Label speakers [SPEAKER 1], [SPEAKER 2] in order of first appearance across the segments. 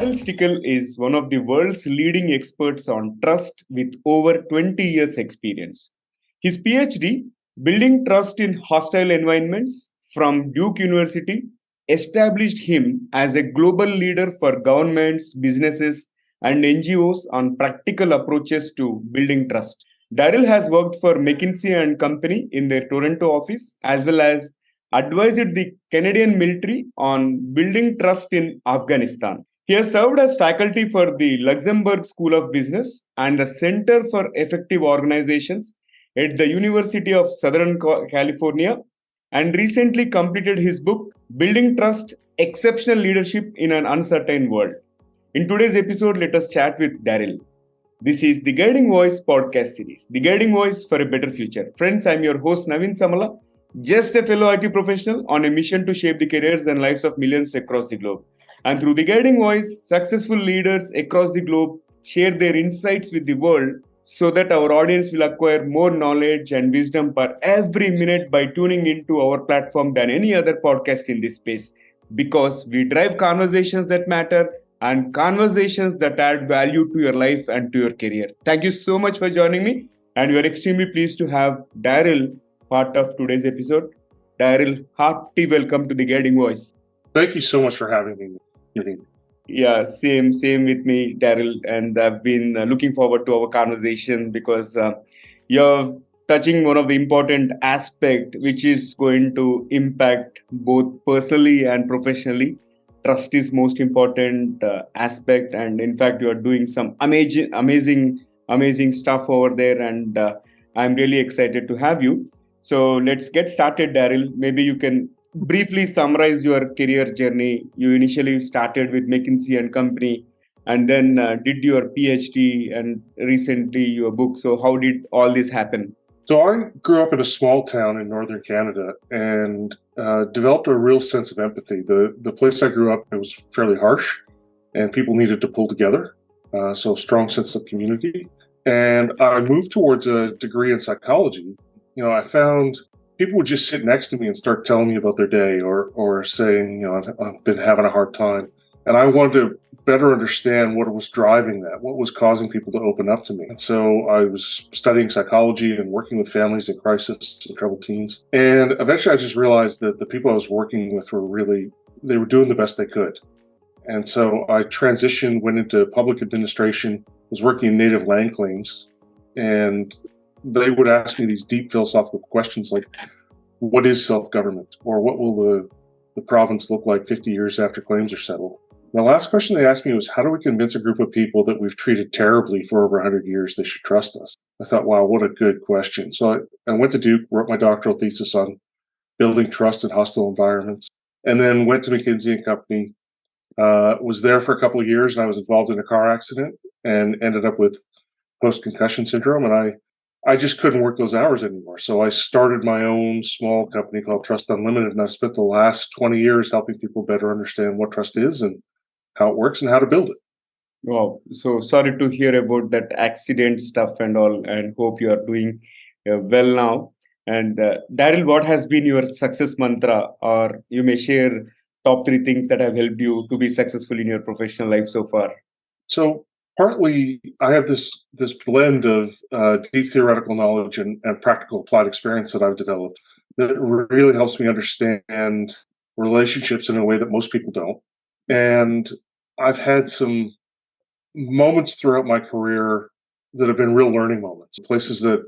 [SPEAKER 1] Darryl Stickel is one of the world's leading experts on trust with over 20 years' experience. His PhD, Building Trust in Hostile Environments from Duke University, established him as a global leader for governments, businesses, and NGOs on practical approaches to building trust. Darryl has worked for McKinsey and Company in their Toronto office, as well as advised the Canadian military on building trust in Afghanistan. He has served as faculty for the Luxembourg School of Business and the Center for Effective Organizations at the University of Southern California, and recently completed his book, Building Trust, Exceptional Leadership in an Uncertain World. In today's episode, let us chat with Darryl. This is the Guiding Voice podcast series, The Guiding Voice for a Better Future. Friends, I'm your host, Naveen Samala, just a fellow IT professional on a mission to shape the careers and lives of millions across the globe. And through The Guiding Voice, successful leaders across the globe share their insights with the world so that our audience will acquire more knowledge and wisdom per every minute by tuning into our platform than any other podcast in this space. Because we drive conversations that matter and conversations that add value to your life and to your career. Thank you so much for joining me, and we are extremely pleased to have Darryl part of today's episode. Darryl, hearty welcome to the Guiding Voice.
[SPEAKER 2] Thank you so much for having me.
[SPEAKER 1] Yeah, same with me, Darryl, and I've been looking forward to our conversation because you're touching one of the important aspect which is going to impact both personally and professionally. Trust is most important aspect, and in fact you are doing some amazing stuff over there, and I'm really excited to have you. So let's get started, Darryl. Maybe you can briefly summarize your career journey. You initially started with McKinsey and Company, and then did your PhD, and recently your book. So how did all this happen?
[SPEAKER 2] So I grew up in a small town in northern Canada and developed a real sense of empathy. The place I grew up, it was fairly harsh, and people needed to pull together. So strong sense of community. And I moved towards a degree in psychology. I found people would just sit next to me and start telling me about their day or saying, I've been having a hard time. And I wanted to better understand what was driving that, what was causing people to open up to me. And so I was studying psychology and working with families in crisis and troubled teens. And eventually I just realized that the people I was working with they were doing the best they could. And so I transitioned, went into public administration, was working in native land claims, and they would ask me these deep philosophical questions like, what is self-government? Or what will the province look like 50 years after claims are settled? The last question they asked me was, how do we convince a group of people that we've treated terribly for over 100 years they should trust us? I thought, wow, what a good question. So I went to Duke, wrote my doctoral thesis on building trust in hostile environments, and then went to McKinsey and Company, was there for a couple of years, and I was involved in a car accident and ended up with post-concussion syndrome, and I just couldn't work those hours anymore. So I started my own small company called Trust Unlimited, and I've spent the last 20 years helping people better understand what trust is and how it works and how to build it.
[SPEAKER 1] Wow. So sorry to hear about that accident stuff and all, and hope you are doing well now. And Darryl, what has been your success mantra, or you may share top 3 things that have helped you to be successful in your professional life so far?
[SPEAKER 2] So partly, I have this blend of deep theoretical knowledge and practical applied experience that I've developed that really helps me understand relationships in a way that most people don't. And I've had some moments throughout my career that have been real learning moments, places that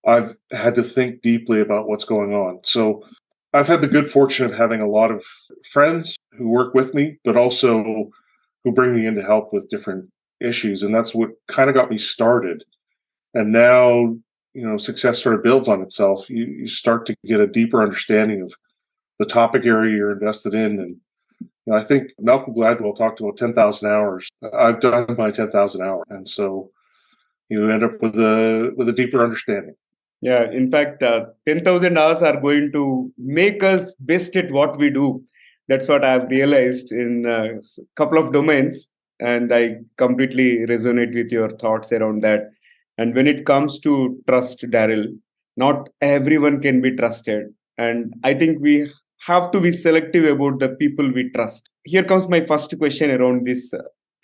[SPEAKER 2] I've had to think deeply about what's going on. So I've had the good fortune of having a lot of friends who work with me, but also who bring me in to help with different issues. And that's what kind of got me started. And now, success sort of builds on itself. You start to get a deeper understanding of the topic area you're invested in. And I think Malcolm Gladwell talked about 10,000 hours. I've done my 10,000 hours. And so you end up with a deeper understanding.
[SPEAKER 1] Yeah, in fact, 10,000 hours are going to make us best at what we do. That's what I've realized in a couple of domains. And I completely resonate with your thoughts around that. And when it comes to trust, Darryl, not everyone can be trusted. And I think we have to be selective about the people we trust. Here comes my first question around this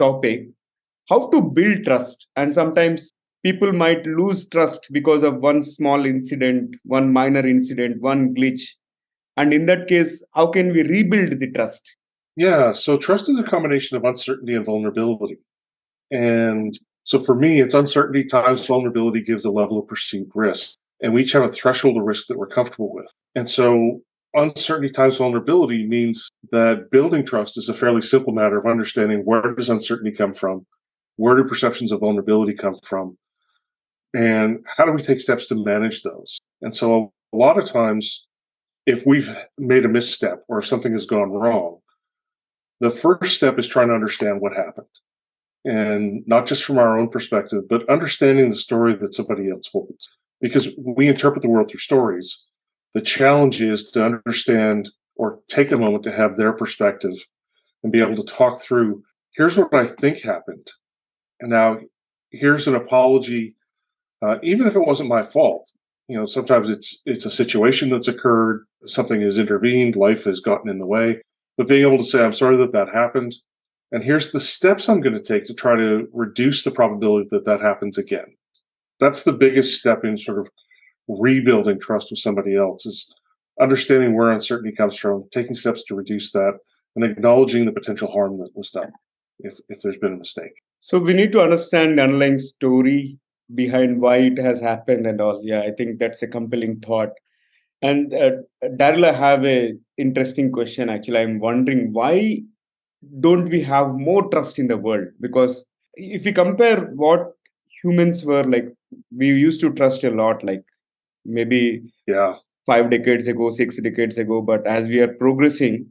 [SPEAKER 1] topic, how to build trust. And sometimes people might lose trust because of one small incident, one minor incident, one glitch. And in that case, how can we rebuild the trust?
[SPEAKER 2] Yeah, so trust is a combination of uncertainty and vulnerability. And so for me, it's uncertainty times vulnerability gives a level of perceived risk. And we each have a threshold of risk that we're comfortable with. And so uncertainty times vulnerability means that building trust is a fairly simple matter of understanding where does uncertainty come from? Where do perceptions of vulnerability come from? And how do we take steps to manage those? And so a lot of times, if we've made a misstep or if something has gone wrong, the first step is trying to understand what happened. And not just from our own perspective, but understanding the story that somebody else holds. Because we interpret the world through stories. The challenge is to understand or take a moment to have their perspective and be able to talk through, here's what I think happened. And now here's an apology, even if it wasn't my fault. Sometimes it's a situation that's occurred, something has intervened, life has gotten in the way. But being able to say, I'm sorry that happened. And here's the steps I'm going to take to try to reduce the probability that happens again. That's the biggest step in sort of rebuilding trust with somebody else, is understanding where uncertainty comes from, taking steps to reduce that, and acknowledging the potential harm that was done if there's been a mistake.
[SPEAKER 1] So we need to understand the underlying story behind why it has happened and all. Yeah, I think that's a compelling thought. And Darryl, I have a interesting question. Actually, I'm wondering, why don't we have more trust in the world? Because if we compare what humans were like, we used to trust a lot, like maybe
[SPEAKER 2] Yeah,
[SPEAKER 1] 5 decades ago, 6 decades ago. But as we are progressing,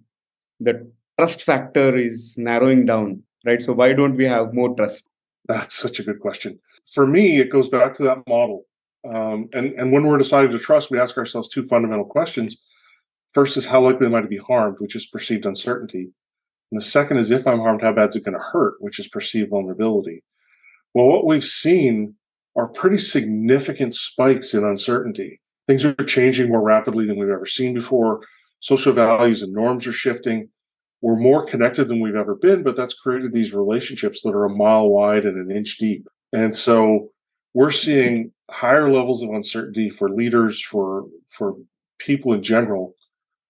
[SPEAKER 1] the trust factor is narrowing down, right? So why don't we have more trust?
[SPEAKER 2] that's such a good question. For me, it goes back to that model. And when we're deciding to trust, we ask ourselves two fundamental questions. First is, how likely am I to be harmed, which is perceived uncertainty. And the second is, if I'm harmed, how bad is it going to hurt, which is perceived vulnerability. Well, what we've seen are pretty significant spikes in uncertainty. Things are changing more rapidly than we've ever seen before. Social values and norms are shifting. We're more connected than we've ever been, but that's created these relationships that are a mile wide and an inch deep. And so we're seeing higher levels of uncertainty for leaders, for people in general,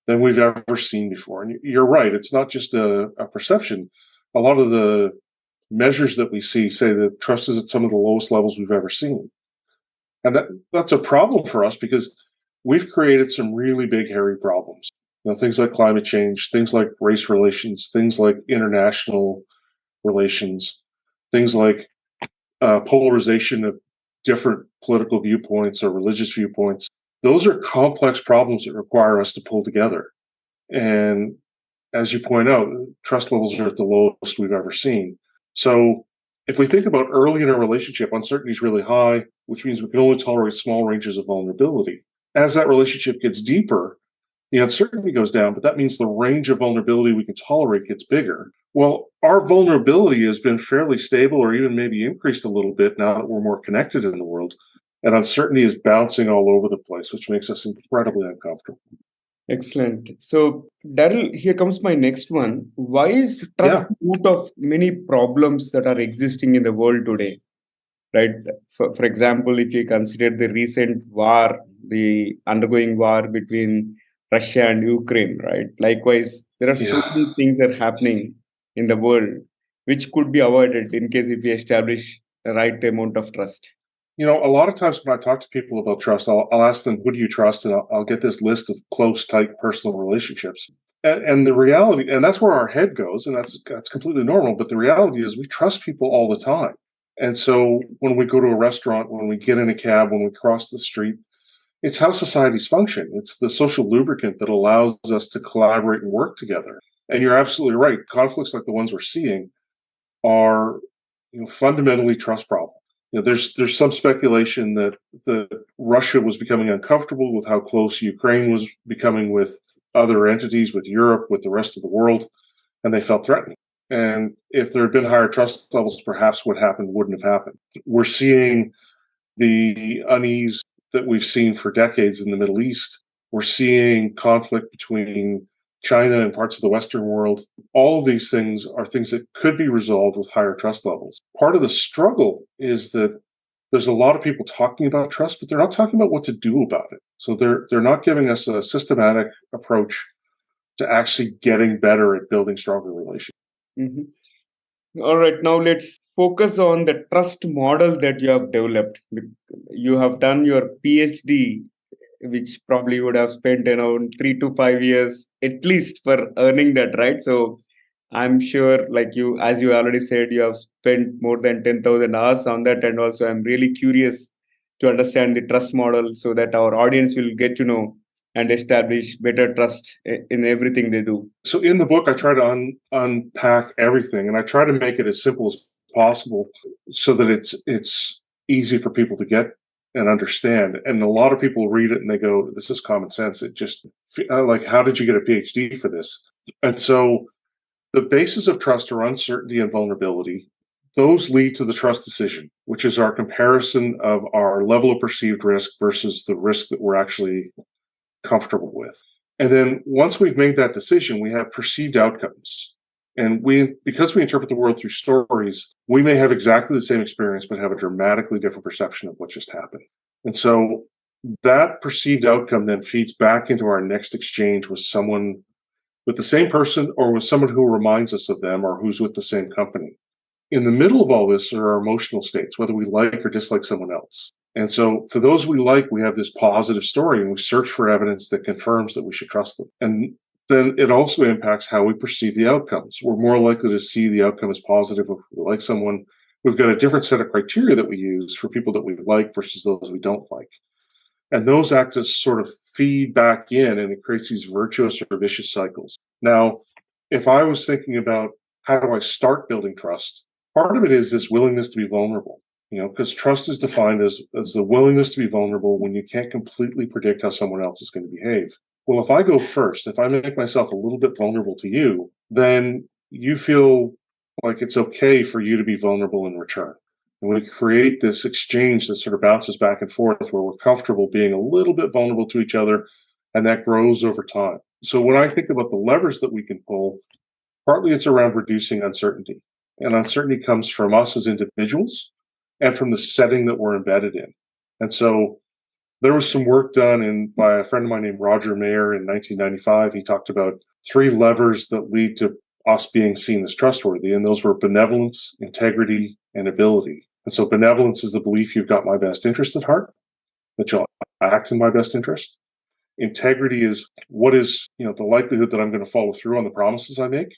[SPEAKER 2] than we've ever seen before. And you're right, it's not just a perception. A lot of the measures that we see say that trust is at some of the lowest levels we've ever seen. And that's a problem for us because we've created some really big, hairy problems. Things like climate change, things like race relations, things like international relations, things like polarization of different political viewpoints or religious viewpoints. Those are complex problems that require us to pull together. And as you point out, trust levels are at the lowest we've ever seen. So if we think about early in a relationship, uncertainty is really high, which means we can only tolerate small ranges of vulnerability. As that relationship gets deeper, the uncertainty goes down, but that means the range of vulnerability we can tolerate gets bigger. Well, our vulnerability has been fairly stable or even maybe increased a little bit now that we're more connected in the world. And uncertainty is bouncing all over the place, which makes us incredibly uncomfortable.
[SPEAKER 1] Excellent. So, Darryl, here comes my next one. Why is trust
[SPEAKER 2] Yeah.
[SPEAKER 1] the root of many problems that are existing in the world today? Right. For example, if you consider the recent war, the undergoing war between Russia and Ukraine, right? Likewise, there are so
[SPEAKER 2] Yeah.
[SPEAKER 1] many things that are happening in the world which could be avoided in case if we establish the right amount of trust.
[SPEAKER 2] A lot of times when I talk to people about trust, I'll ask them, who do you trust? And I'll get this list of close, tight personal relationships. And the reality, and that's where our head goes, and that's completely normal. But the reality is we trust people all the time. And so when we go to a restaurant, when we get in a cab, when we cross the street, it's how societies function. It's the social lubricant that allows us to collaborate and work together. And you're absolutely right. Conflicts like the ones we're seeing are fundamentally trust problems. There's some speculation that Russia was becoming uncomfortable with how close Ukraine was becoming with other entities, with Europe, with the rest of the world, and they felt threatened. And if there had been higher trust levels, perhaps what happened wouldn't have happened. We're seeing the unease that we've seen for decades in the Middle East. We're seeing conflict between China and parts of the Western world. All of these things are things that could be resolved with higher trust levels. Part of the struggle is that there's a lot of people talking about trust, but they're not talking about what to do about it. So they're not giving us a systematic approach to actually getting better at building stronger relationships.
[SPEAKER 1] Mm-hmm. All right, now let's focus on the trust model that you have developed. You have done your PhD, which probably would have spent around 3 to 5 years at least for earning that, right? So I'm sure, like you, as you already said, you have spent more than 10,000 hours on that. And also, I'm really curious to understand the trust model so that our audience will get to know and establish better trust in everything they do.
[SPEAKER 2] So in the book, I try to unpack everything, and I try to make it as simple as possible so that it's easy for people to get and understand. And a lot of people read it and they go, "This is common sense." It just like, how did you get a PhD for this? And so the basis of trust are uncertainty and vulnerability. Those lead to the trust decision, which is our comparison of our level of perceived risk versus the risk that we're actually comfortable with. And then once we've made that decision, we have perceived outcomes. And because we interpret the world through stories, we may have exactly the same experience, but have a dramatically different perception of what just happened. And so that perceived outcome then feeds back into our next exchange with someone, with the same person, or with someone who reminds us of them, or who's with the same company. In the middle of all this are our emotional states, whether we like or dislike someone else. And so for those we like, we have this positive story and we search for evidence that confirms that we should trust them. And then it also impacts how we perceive the outcomes. We're more likely to see the outcome as positive if we like someone. We've got a different set of criteria that we use for people that we like versus those we don't like. And those act as sort of feed back in, and it creates these virtuous or vicious cycles. Now, if I was thinking about how do I start building trust, part of it is this willingness to be vulnerable. Because trust is defined as the willingness to be vulnerable when you can't completely predict how someone else is going to behave. Well, if I go first, if I make myself a little bit vulnerable to you, then you feel like it's okay for you to be vulnerable in return. And we create this exchange that sort of bounces back and forth where we're comfortable being a little bit vulnerable to each other, and that grows over time. So when I think about the levers that we can pull, partly it's around reducing uncertainty. And uncertainty comes from us as individuals and from the setting that we're embedded in. And so there was some work done by a friend of mine named Roger Mayer in 1995. He talked about 3 levers that lead to us being seen as trustworthy, and those were benevolence, integrity, and ability. And so benevolence is the belief you've got my best interest at heart, that you'll act in my best interest. Integrity is what is, the likelihood that I'm going to follow through on the promises I make,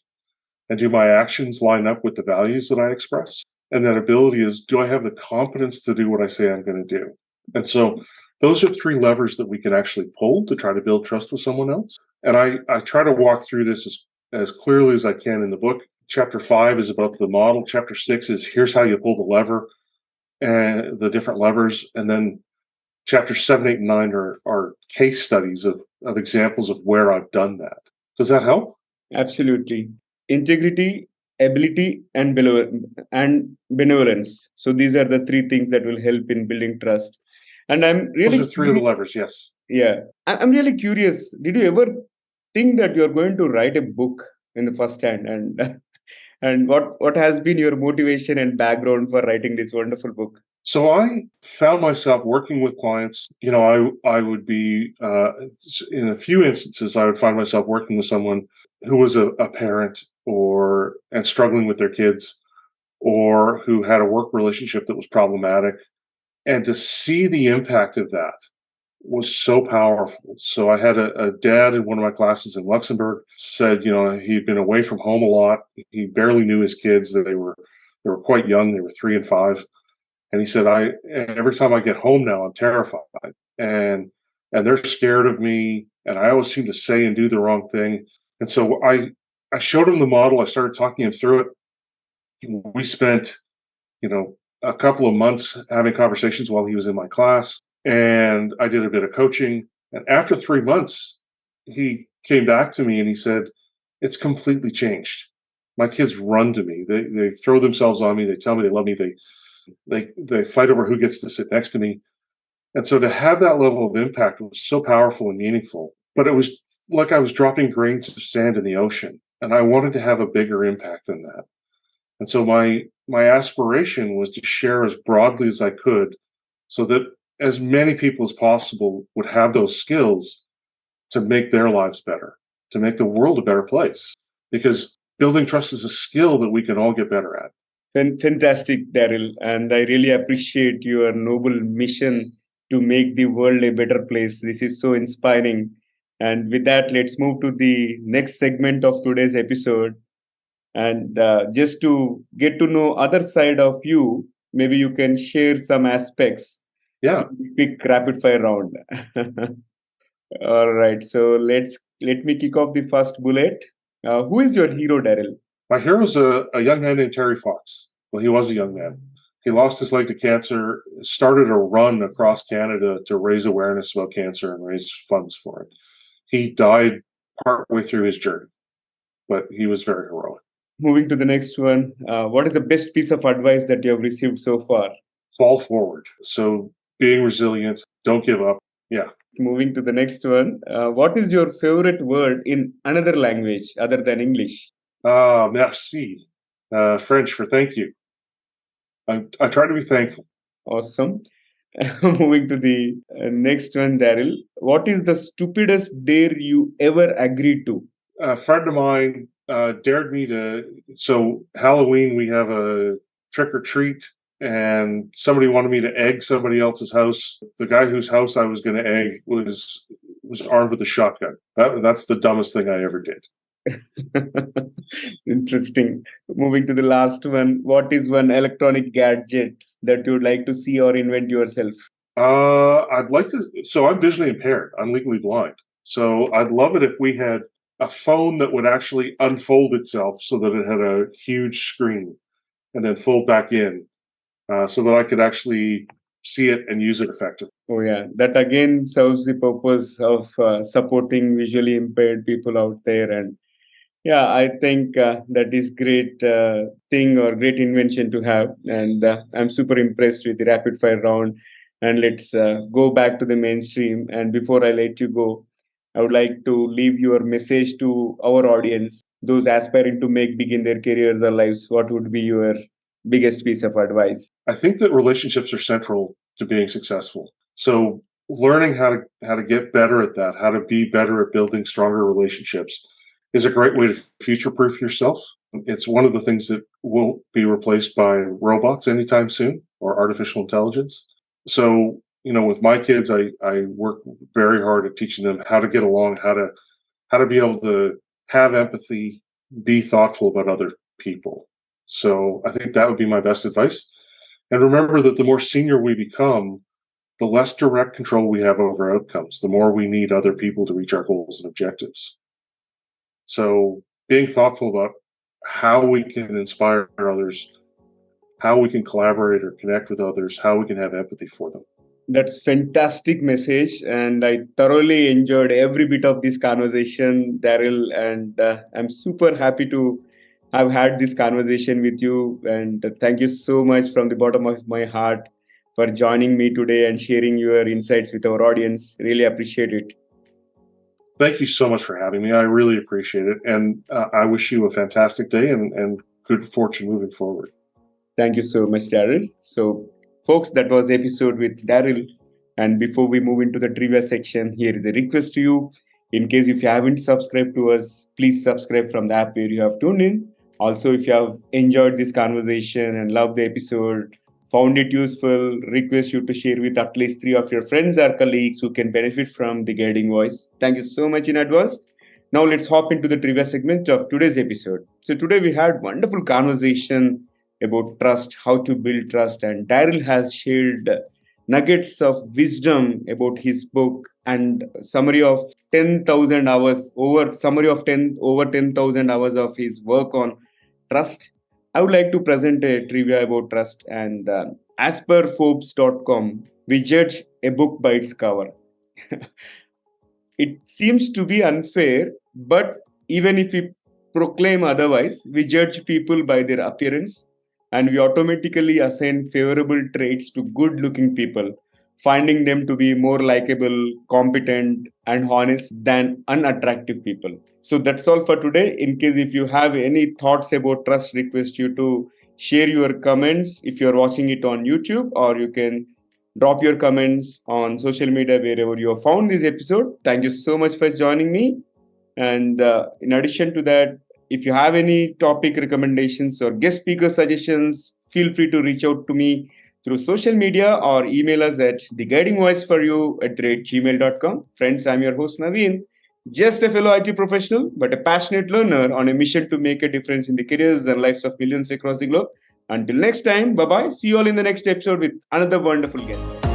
[SPEAKER 2] and do my actions line up with the values that I express? And that ability is, do I have the competence to do what I say I'm going to do? And so those are 3 levers that we can actually pull to try to build trust with someone else. And I try to walk through this as clearly as I can in the book. Chapter 5 is about the model. Chapter 6 is here's how you pull the lever and the different levers. And then chapters 7, 8, and 9 are case studies of examples of where I've done that. Does that help?
[SPEAKER 1] Absolutely. Integrity, ability, and benevolence. So these are the 3 things that will help in building trust. And I'm really
[SPEAKER 2] those are 3 of the levers. Yes.
[SPEAKER 1] Yeah, I'm really curious. Did you ever think that you're going to write a book in the first hand, and what has been your motivation and background for writing this wonderful book?
[SPEAKER 2] So I found myself working with clients. I would be in a few instances I would find myself working with someone who was a parent and struggling with their kids, or who had a work relationship that was problematic, and to see the impact of that was so powerful. So I had a dad in one of my classes in Luxembourg said, he'd been away from home a lot. He barely knew his kids. They were quite young. They were 3 and 5. And he said, every time I get home now, I'm terrified, and they're scared of me, and I always seem to say and do the wrong thing. And so I showed him the model. I started talking him through it. We spent, a couple of months having conversations while he was in my class, and I did a bit of coaching. And after 3 months, he came back to me and he said, it's completely changed. My kids run to me. They throw themselves on me. They tell me they love me. They fight over who gets to sit next to me. And so to have that level of impact was so powerful and meaningful. But it was like I was dropping grains of sand in the ocean, and I wanted to have a bigger impact than that. And so my aspiration was to share as broadly as I could, so that as many people as possible would have those skills to make their lives better, to make the world a better place. Because building trust is a skill that we can all get better at.
[SPEAKER 1] Fantastic, Darryl. And I really appreciate your noble mission to make the world a better place. This is so inspiring. And with that, let's move to the next segment of today's episode. And just to get to know other side of you, maybe you can share some aspects.
[SPEAKER 2] Yeah.
[SPEAKER 1] Quick rapid fire round. All right. So let me kick off the first bullet. Who is your hero, Darryl?
[SPEAKER 2] My hero's a young man named Terry Fox. Well, he was a young man. He lost his leg to cancer, started a run across Canada to raise awareness about cancer and raise funds for it. He died partway through his journey, but he was very heroic.
[SPEAKER 1] Moving to the next one, what is the best piece of advice that you have received so far?
[SPEAKER 2] Fall forward. So being resilient, don't give up. Yeah.
[SPEAKER 1] Moving to the next one, what is your favorite word in another language other than English?
[SPEAKER 2] Merci. French for thank you. I try to be thankful.
[SPEAKER 1] Awesome. Moving to the next one, Darryl. What is the stupidest dare you ever agreed to?
[SPEAKER 2] A friend of mine dared me to. So Halloween, we have a trick or treat, and somebody wanted me to egg somebody else's house. The guy whose house I was going to egg was armed with a shotgun. That's the dumbest thing I ever did.
[SPEAKER 1] Interesting. Moving to the last one, what is one electronic gadget that you would like to see or invent yourself?
[SPEAKER 2] I'd like to. So I'm visually impaired. I'm legally blind. So I'd love it if we had a phone that would actually unfold itself so that it had a huge screen and then fold back in, so that I could actually see it and use it effectively.
[SPEAKER 1] Oh yeah, that again serves the purpose of supporting visually impaired people out there. And yeah, I think that is great thing or great invention to have. And I'm super impressed with the rapid fire round. And let's go back to the mainstream. And before I let you go, I would like to leave your message to our audience, those aspiring to begin their careers or lives. What would be your biggest piece of advice?
[SPEAKER 2] I think that relationships are central to being successful. So learning how to get better at that, how to be better at building stronger relationships, is a great way to future-proof yourself. It's one of the things that won't be replaced by robots anytime soon or artificial intelligence. So, with my kids, I work very hard at teaching them how to get along, how to be able to have empathy, be thoughtful about other people. So I think that would be my best advice. And remember that the more senior we become, the less direct control we have over outcomes, the more we need other people to reach our goals and objectives. So being thoughtful about how we can inspire others, how we can collaborate or connect with others, how we can have empathy for them.
[SPEAKER 1] That's fantastic message, and I thoroughly enjoyed every bit of this conversation, Darryl. And I'm super happy to have had this conversation with you. And thank you so much from the bottom of my heart for joining me today and sharing your insights with our audience. Really appreciate it.
[SPEAKER 2] Thank you so much for having me. I really appreciate it, and I wish you a fantastic day and good fortune moving forward.
[SPEAKER 1] Thank you so much, Darryl. So, folks, that was the episode with Darryl. And before we move into the trivia section, here is a request to you. In case if you haven't subscribed to us, please subscribe from the app where you have tuned in. Also, if you have enjoyed this conversation and loved the episode, found it useful, request you to share with at least 3 of your friends or colleagues who can benefit from the guiding voice. Thank you so much in advance. Now let's hop into the trivia segment of today's episode. So today we had wonderful conversation about trust, how to build trust, and Darryl has shared nuggets of wisdom about his book and summary of 10,000 hours over 10,000 hours of his work on trust. I would like to present a trivia about trust, and as per Forbes.com, we judge a book by its cover. It seems to be unfair, but even if we proclaim otherwise, we judge people by their appearance and we automatically assign favorable traits to good looking people finding them to be more likable, competent, and honest than unattractive people. So that's all for today. In case if you have any thoughts about trust, request you to share your comments if you're watching it on YouTube, or you can drop your comments on social media wherever you have found this episode. Thank you so much for joining me. And in addition to that, if you have any topic recommendations or guest speaker suggestions, feel free to reach out to me through social media or email us at theguidingvoiceforyou@gmail.com. Friends, I'm your host Naveen, just a fellow IT professional, but a passionate learner on a mission to make a difference in the careers and lives of millions across the globe. Until next time, bye bye. See you all in the next episode with another wonderful guest.